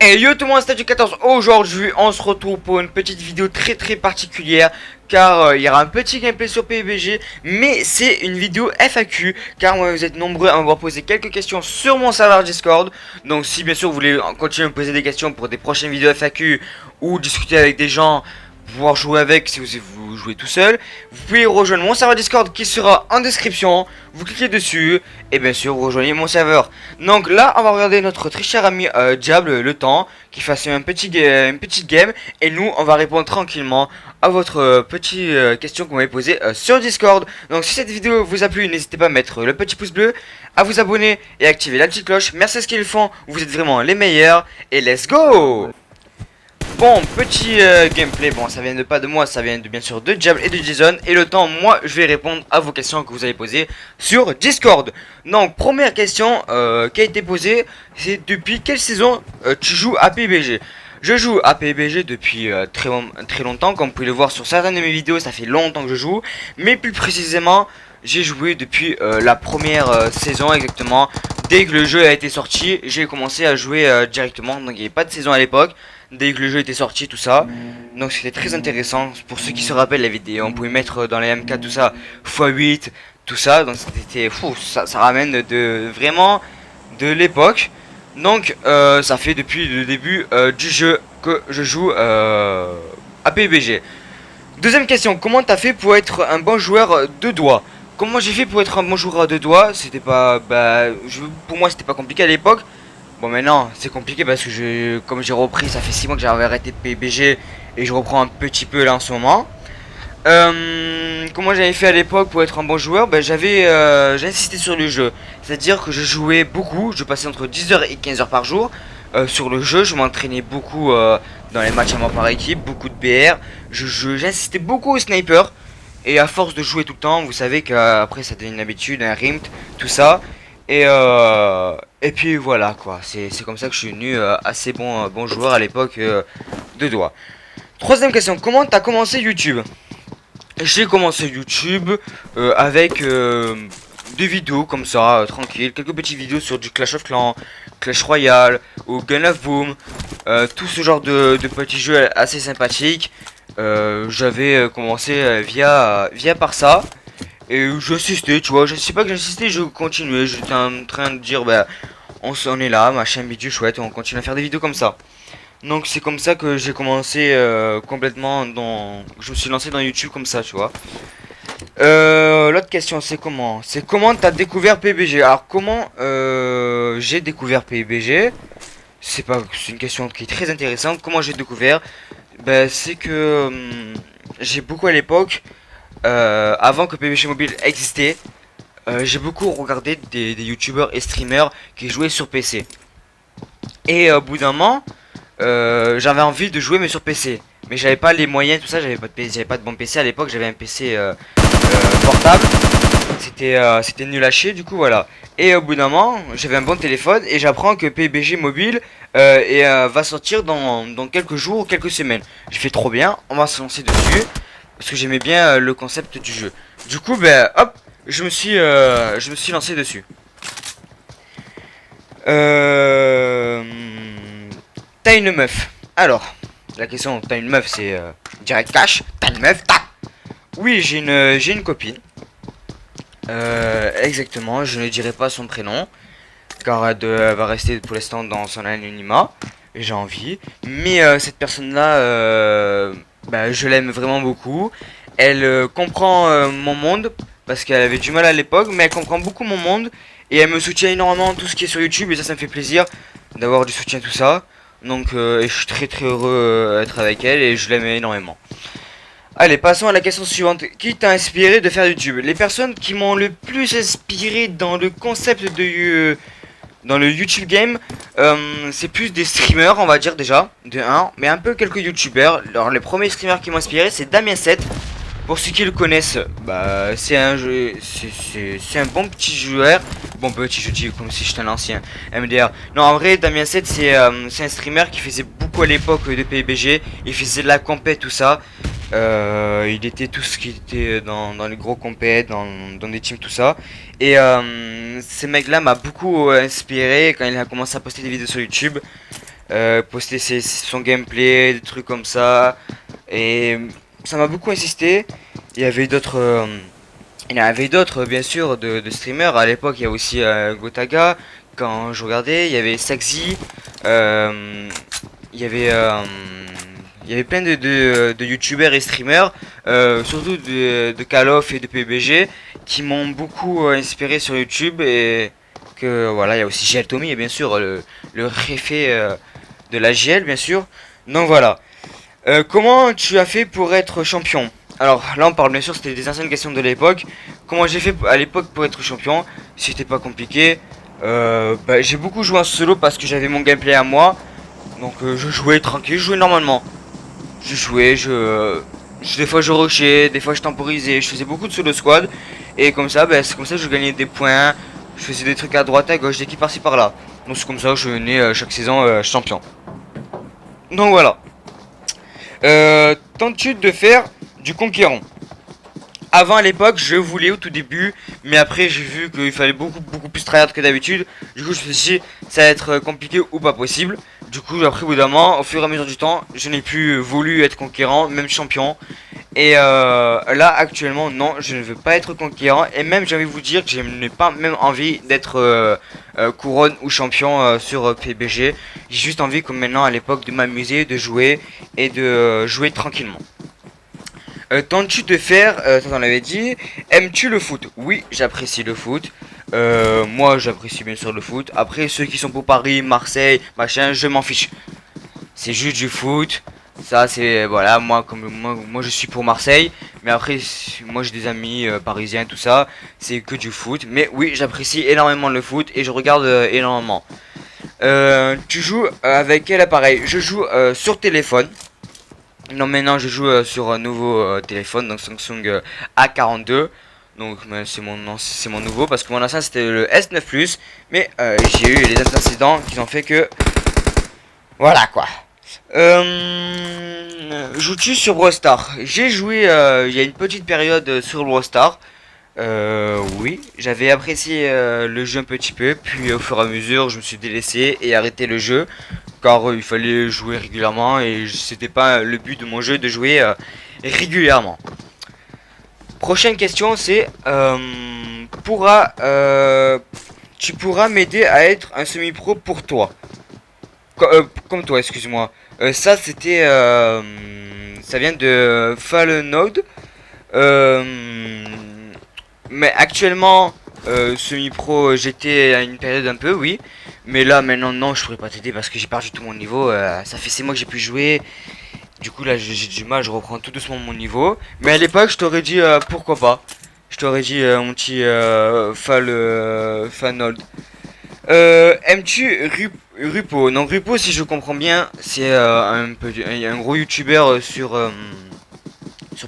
Et yo tout le monde, c'est Statue14. Aujourd'hui, on se retrouve pour une petite vidéo très particulière. Car il y aura un petit gameplay sur PUBG. Mais c'est une vidéo FAQ. Car vous êtes nombreux à m'avoir posé quelques questions sur mon serveur Discord. Donc si bien sûr vous voulez continuer à me poser des questions pour des prochaines vidéos FAQ, ou discuter avec des gens, pouvoir jouer avec si vous jouez tout seul, vous pouvez rejoindre mon serveur Discord qui sera en description. Vous cliquez dessus et bien sûr vous rejoignez mon serveur. Donc là on va regarder notre très cher ami Diable le temps qui fasse une petite game, et nous on va répondre tranquillement à votre petite question que vous m'avez posée sur Discord. Donc si cette vidéo vous a plu, n'hésitez pas à mettre le petit pouce bleu, à vous abonner et à activer la petite cloche. Merci à ce qu'ils font, vous êtes vraiment les meilleurs et let's go. Bon, petit gameplay, bon ça vient pas de moi, ça vient bien sûr de Diable et de Jason. Et le temps, moi je vais répondre à vos questions que vous avez posées sur Discord. Donc première question qui a été posée, c'est depuis quelle saison tu joues à PUBG? Je joue à PUBG depuis très longtemps, comme vous pouvez le voir sur certaines de mes vidéos, ça fait longtemps que je joue. Mais plus précisément, j'ai joué depuis la première saison exactement. Dès que le jeu a été sorti, j'ai commencé à jouer directement, donc il n'y avait pas de saison à l'époque. Dès que le jeu était sorti, tout ça. Donc c'était très intéressant. Pour ceux qui se rappellent la vidéo, on pouvait mettre dans les MK tout ça x8, tout ça. Donc c'était fou, ça ramène vraiment de l'époque. Donc ça fait depuis le début du jeu que je joue à PUBG. Deuxième question, comment t'as fait pour être un bon joueur de doigts? Comment j'ai fait pour être un bon joueur de doigts? C'était pas, pour moi c'était pas compliqué à l'époque. Bon maintenant c'est compliqué parce que comme j'ai repris, ça fait 6 mois que j'avais arrêté de PUBG et je reprends un petit peu là en ce moment. Comment j'avais fait à l'époque pour être un bon joueur? J'ai insisté sur le jeu. C'est-à-dire que je jouais beaucoup, je passais entre 10h et 15h par jour sur le jeu. Je m'entraînais beaucoup dans les matchs à mort par équipe, beaucoup de BR. J'insistais beaucoup au sniper. Et à force de jouer tout le temps, vous savez qu'après ça devient une habitude, un rimt, tout ça. Et puis voilà quoi, c'est comme ça que je suis devenu assez bon joueur à l'époque de doigts. Troisième question, comment t'as commencé YouTube? J'ai commencé YouTube avec des vidéos comme ça, tranquille, quelques petites vidéos sur du Clash of Clans, Clash Royale ou Gun of Boom, tout ce genre de petits jeux assez sympathiques. J'avais commencé via par ça. Et j'insistais, tu vois, je sais pas que j'insistais, je continuais, j'étais en train de dire, on est là, machin, bidule, chouette, on continue à faire des vidéos comme ça. Donc c'est comme ça que j'ai commencé complètement je me suis lancé dans YouTube comme ça, tu vois. L'autre question, c'est comment? C'est comment t'as découvert PUBG? Alors comment j'ai découvert PUBG? C'est une question qui est très intéressante. Comment j'ai découvert? C'est que j'ai beaucoup à l'époque... avant que PUBG Mobile existait, j'ai beaucoup regardé des youtubeurs et streamers qui jouaient sur PC. Et au bout d'un moment, j'avais envie de jouer mais sur PC. Mais j'avais pas les moyens, tout ça, j'avais pas de bon PC à l'époque, j'avais un PC portable. C'était nul à chier, du coup voilà. Et au bout d'un moment, j'avais un bon téléphone et j'apprends que PUBG Mobile va sortir dans quelques jours ou quelques semaines. J'ai fait trop bien, on va se lancer dessus. Parce que j'aimais bien le concept du jeu. Du coup, hop, je me suis lancé dessus. T'as une meuf. Alors, la question, t'as une meuf, c'est direct cash. T'as une meuf, tac. Oui, j'ai une copine. Exactement, je ne dirai pas son prénom. Car elle va rester pour l'instant dans son anonymat. J'ai envie. Mais cette personne-là... je l'aime vraiment beaucoup. Elle comprend mon monde parce qu'elle avait du mal à l'époque, mais elle comprend beaucoup mon monde et elle me soutient énormément dans tout ce qui est sur YouTube, et ça me fait plaisir d'avoir du soutien, tout ça. Donc et je suis très heureux d'être avec elle et je l'aime énormément. Allez, passons à la question suivante. Qui t'a inspiré de faire YouTube? Les personnes qui m'ont le plus inspiré dans le concept dans le YouTube game, c'est plus des streamers, on va dire déjà, de 1, mais un peu quelques youtubeurs. Alors les premiers streamers qui m'ont inspiré, c'est Damien7. Pour ceux qui le connaissent, c'est un bon petit joueur. Bon petit, je dis comme si j'étais un ancien MDR. Non, en vrai, Damien7 c'est un streamer qui faisait beaucoup à l'époque de PUBG. Il faisait de la compète, tout ça. Il était tout ce qui était dans les gros compètes, dans des teams, tout ça. Et ce mec là m'a beaucoup inspiré quand il a commencé à poster des vidéos sur YouTube. poster son gameplay, des trucs comme ça. Et ça m'a beaucoup insisté. Il y avait d'autres... il y en avait d'autres, bien sûr, de streamers. À l'époque, il y a aussi Gotaga. Quand je regardais, il y avait Saxy. Il y avait... il y avait plein de youtubeurs et streamers, surtout de Call of et de PUBG, qui m'ont beaucoup inspiré sur YouTube. Et que voilà, il y a aussi GL Tommy, et bien sûr, le réfé de la GL, bien sûr. Donc voilà. Comment tu as fait pour être champion? Alors là on parle bien sûr, c'était des anciennes questions de l'époque. Comment j'ai fait à l'époque pour être champion? C'était pas compliqué. Bah, j'ai beaucoup joué en solo parce que j'avais mon gameplay à moi. Donc je jouais tranquille, je jouais normalement. Je jouais, des fois je rushais, des fois je temporisais, je faisais beaucoup de solo squad. Et comme ça, bah, c'est comme ça que je gagnais des points. Je faisais des trucs à droite, à gauche, d'équipe par-ci par-là. Donc c'est comme ça que je venais chaque saison champion. Donc voilà. Tentes-tu de faire du conquérant? Avant, à l'époque, je voulais au tout début, mais après j'ai vu qu'il fallait beaucoup plus tryhard que d'habitude. Du coup je me suis dit ça va être compliqué ou pas possible. Du coup après au bout d'un moment, au fur et à mesure du temps, je n'ai plus voulu être conquérant, même champion. Et là actuellement non, je ne veux pas être conquérant. Et même j'ai envie de vous dire que je n'ai pas même envie d'être couronne ou champion sur PUBG. J'ai juste envie comme maintenant à l'époque de m'amuser, de jouer et de jouer tranquillement. Tentes-tu de faire, ça on l'avait dit, aimes-tu le foot? Oui, j'apprécie le foot. Moi j'apprécie bien sûr le foot. Après ceux qui sont pour Paris, Marseille, machin, je m'en fiche. C'est juste du foot. Ça c'est voilà, moi je suis pour Marseille, mais après moi j'ai des amis parisiens tout ça, c'est que du foot. Mais oui, j'apprécie énormément le foot et je regarde énormément. Tu joues avec quel appareil? Je joue sur téléphone. Non, maintenant je joue sur un nouveau téléphone, donc Samsung A42. Donc c'est mon nouveau parce que mon ancien c'était le S9 Plus, mais j'ai eu les incidents qui ont fait que voilà quoi. Joues-tu sur Brawl Stars? J'ai joué il y a une petite période sur Brawl Stars. Oui, j'avais apprécié le jeu un petit peu, puis au fur et à mesure je me suis délaissé et arrêté le jeu car il fallait jouer régulièrement et c'était pas le but de mon jeu de jouer régulièrement. Prochaine question c'est tu pourras m'aider à être un semi-pro pour toi. Comme toi, excuse-moi. Ça c'était ça vient de Fallenode. Mais actuellement, semi-pro, j'étais à une période un peu, oui. Mais là, maintenant, non, je pourrais pas t'aider parce que j'ai perdu tout mon niveau. Ça fait 6 mois que j'ai pu jouer. Du coup, là, j'ai du mal, je reprends tout doucement mon niveau. Mais à l'époque, je t'aurais dit pourquoi pas. Je t'aurais dit mon petit Fanold. Aimes-tu Rupo? Non, Rupo, si je comprends bien, c'est un gros youtubeur sur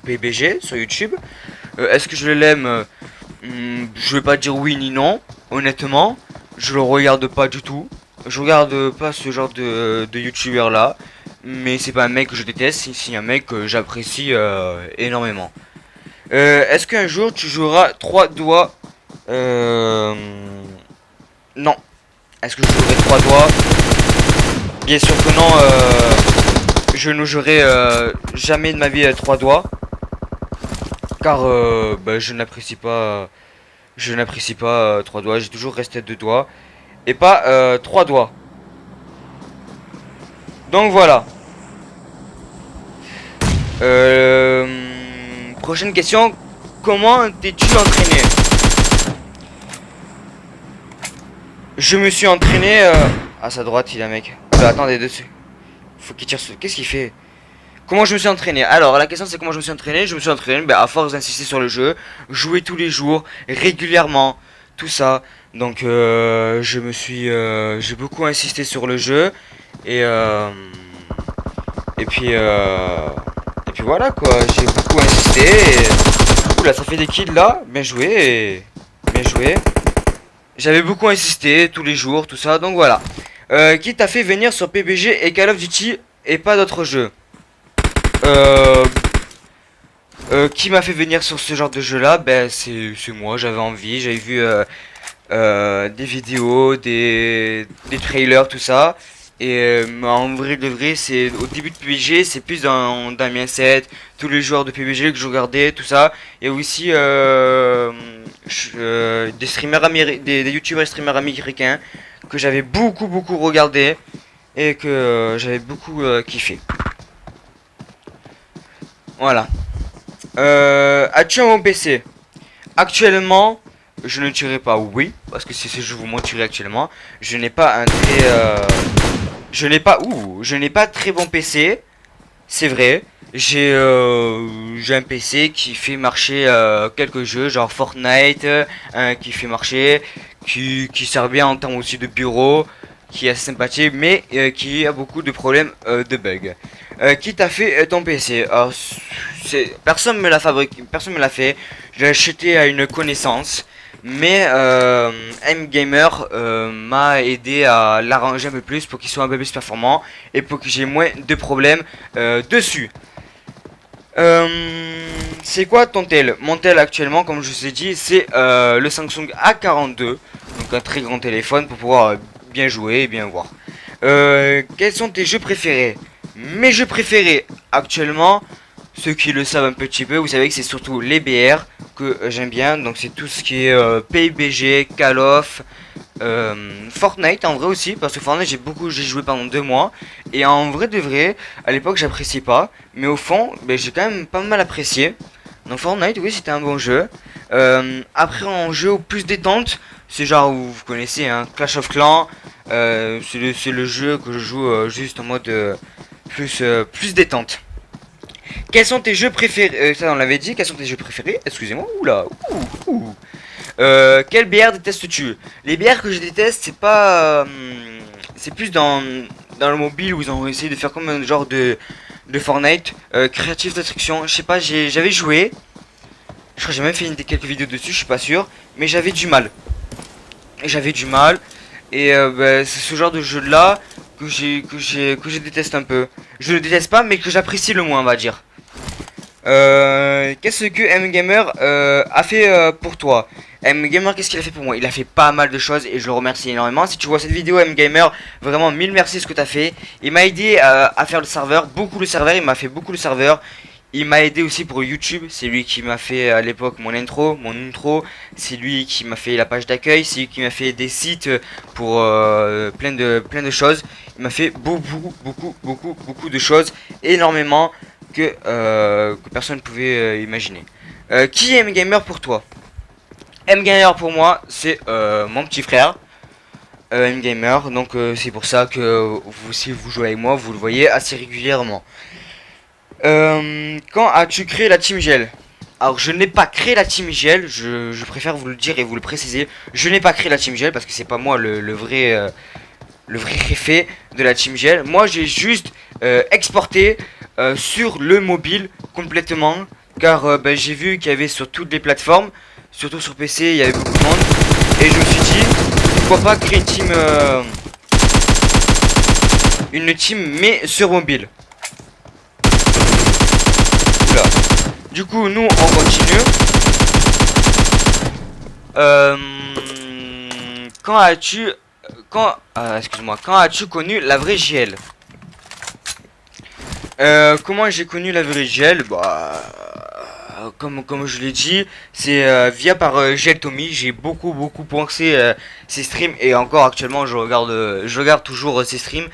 PUBG, sur YouTube. Est-ce que je l'aime? Je vais pas dire oui ni non, honnêtement. Je le regarde pas du tout. Je regarde pas ce genre de youtubeur là. Mais c'est pas un mec que je déteste, c'est un mec que j'apprécie énormément. Est-ce qu'un jour tu joueras 3 doigts? Non. Est-ce que je jouerai 3 doigts? Bien sûr que non. Je ne jouerai jamais de ma vie à 3 doigts. Car bah, je n'apprécie pas 3 doigts, j'ai toujours resté 2 doigts et pas 3 doigts. Donc voilà. Prochaine question, comment t'es-tu entraîné? Je me suis entraîné à sa droite, il a un mec. Attendez dessus. Faut qu'il tire. Qu'est-ce qu'il fait? Comment je me suis entraîné? Alors la question c'est comment je me suis entraîné. Je me suis entraîné à force d'insister sur le jeu, jouer tous les jours, régulièrement, tout ça. Donc j'ai beaucoup insisté sur le jeu et puis voilà quoi. J'ai beaucoup insisté. Oula, ça fait des kills là. Bien joué, bien joué. J'avais beaucoup insisté tous les jours, tout ça. Donc voilà. Qui t'a fait venir sur PUBG et Call of Duty et pas d'autres jeux? Qui m'a fait venir sur ce genre de jeu là? Ben c'est moi, j'avais envie, j'avais vu des vidéos, des trailers, tout ça. Et en vrai de vrai, c'est au début de PUBG, c'est plus dans Damien 7, tous les joueurs de PUBG que je regardais, tout ça. Et aussi des streamers des youtubeurs et streamers américains que j'avais beaucoup regardé et que j'avais beaucoup kiffé. Voilà. As-tu un bon PC? Actuellement, je ne dirais pas oui, parce que si je vous mentirais actuellement, je n'ai pas un très je n'ai pas très bon PC, c'est vrai. J'ai un PC qui fait marcher quelques jeux, genre Fortnite, qui fait marcher, qui sert bien en temps aussi de bureau, qui est assez sympathique, mais qui a beaucoup de problèmes de bugs. Qui t'a fait ton PC? Alors, personne me l'a fabriqué, personne me l'a fait. J'ai acheté à une connaissance. Mais M-Gamer m'a aidé à l'arranger un peu plus pour qu'il soit un peu plus performant et pour que j'ai moins de problèmes dessus. C'est quoi ton tel? Mon tel actuellement, comme je vous ai dit, c'est le Samsung A42, donc un très grand téléphone pour pouvoir bien jouer et bien voir. Quels sont tes jeux préférés? Mes jeux préférés actuellement, ceux qui le savent un petit peu, vous savez que c'est surtout les BR que j'aime bien. Donc c'est tout ce qui est PUBG, Call of, Fortnite en vrai aussi. Parce que Fortnite j'ai joué pendant 2 mois. Et en vrai de vrai, à l'époque j'appréciais pas. Mais au fond, ben, j'ai quand même pas mal apprécié. Donc Fortnite, oui, c'était un bon jeu. Après en jeu au plus détente, c'est genre vous connaissez hein, Clash of Clans. C'est le jeu que je joue juste en mode plus détente. Quels sont tes jeux préférés? Ça on l'avait dit, quels sont tes jeux préférés? Excusez-moi, oula, ouh. Quelle BR détestes-tu? Les BR que je déteste, c'est pas... c'est plus dans le mobile où ils ont essayé de faire comme un genre de Fortnite. Creative Destruction, je sais pas, j'avais joué. Je crois que j'ai même fait quelques vidéos dessus, je suis pas sûr. Mais j'avais du mal. Et bah, c'est ce genre de jeu là que je déteste un peu. Je ne déteste pas, mais que j'apprécie le moins, on va dire. Qu'est-ce que M-Gamer a fait pour toi? M-Gamer, qu'est-ce qu'il a fait pour moi? Il a fait pas mal de choses et je le remercie énormément. Si tu vois cette vidéo, M-Gamer, vraiment mille merci ce que tu as fait. Il m'a aidé à faire le serveur, beaucoup le serveur, il m'a fait beaucoup le serveur. Il m'a aidé aussi pour YouTube, c'est lui qui m'a fait à l'époque mon intro, c'est lui qui m'a fait la page d'accueil, c'est lui qui m'a fait des sites pour plein de choses. Il m'a fait beaucoup de choses, énormément que personne ne pouvait imaginer. Qui est M-Gamer pour toi? M-Gamer pour moi, c'est mon petit frère. M-Gamer, donc c'est pour ça que si vous jouez avec moi, vous le voyez assez régulièrement. Quand as-tu créé la Team Gel? Alors je n'ai pas créé la Team Gel, je préfère vous le dire et vous le préciser. Je n'ai pas créé la Team Gel parce que c'est pas moi le vrai effet de la Team Gel. Moi j'ai juste exporté sur le mobile complètement. Car ben, j'ai vu qu'il y avait sur toutes les plateformes, surtout sur PC il y avait beaucoup de monde. Et je me suis dit pourquoi pas créer une team mais sur mobile. Oula. Du coup nous on continue. Quand as-tu quand as-tu connu la vraie GL? Comment j'ai connu la vraie GL? Bah comme je l'ai dit, c'est via par GL Tommy. J'ai beaucoup pensé ses streams et encore actuellement je regarde toujours ses streams.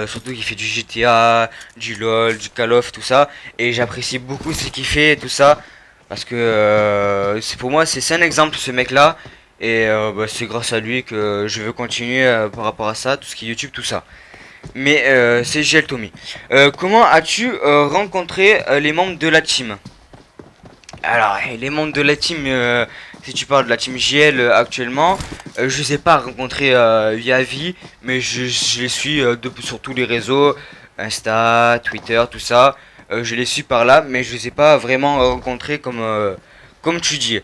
Surtout qu'il fait du GTA, du LOL, du Call of, tout ça. Et j'apprécie beaucoup ce qu'il fait et tout ça. Parce que c'est pour moi c'est un exemple ce mec là. Et bah, c'est grâce à lui que je veux continuer par rapport à ça, tout ce qui est YouTube, tout ça. Mais c'est GL Tommy. Comment as-tu rencontré les membres de la team? Alors, les membres de la team, si tu parles de la team GL actuellement, je les ai pas rencontrés via vie, mais je les suis sur tous les réseaux, Insta, Twitter, tout ça. Je les suis par là, mais je les ai pas vraiment rencontrés comme tu dis.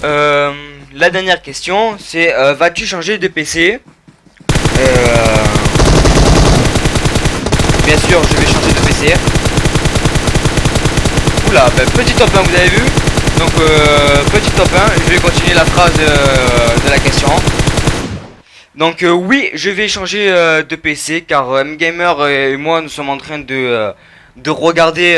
La dernière question, c'est vas-tu changer de PC? Bien sûr, je vais changer de PC. Oula, ben, petit top 1, vous avez vu? Donc, petit top 1, je vais continuer la phrase de la question. Donc oui, je vais changer de PC car Mgamer et moi nous sommes en train de regarder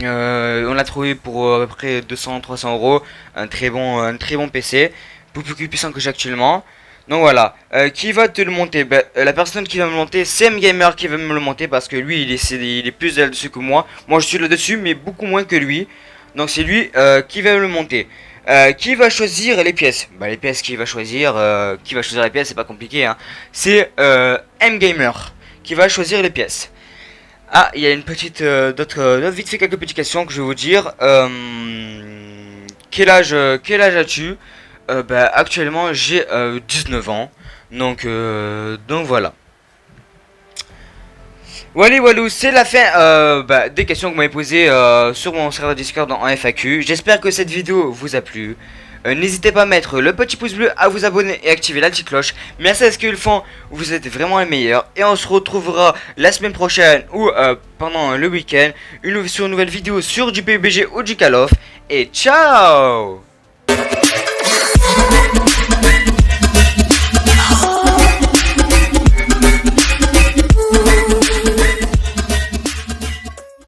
on a trouvé pour à peu près 200-300 euros un très bon PC, beaucoup plus puissant que j'ai actuellement. Donc voilà, qui va te le monter? Ben, la personne qui va me le monter, c'est Mgamer qui va me le monter parce que lui il est plus là-dessus que moi. Moi je suis là-dessus mais beaucoup moins que lui. Donc c'est lui qui va me le monter. Qui va choisir les pièces? Bah les pièces qui va choisir les pièces, c'est pas compliqué hein. C'est Mgamer qui va choisir les pièces. Ah, il y a une petite vite fait quelques petites questions que je vais vous dire. Quel âge as-tu? Bah actuellement j'ai 19 ans. Donc voilà. Walou, c'est la fin des questions que vous m'avez posées sur mon serveur Discord en FAQ. J'espère que cette vidéo vous a plu. N'hésitez pas à mettre le petit pouce bleu, à vous abonner et activer la petite cloche. Merci à ce qu'ils font, vous êtes vraiment les meilleurs. Et on se retrouvera la semaine prochaine ou pendant le week-end sur une nouvelle vidéo sur du PUBG ou du Call of. Et ciao!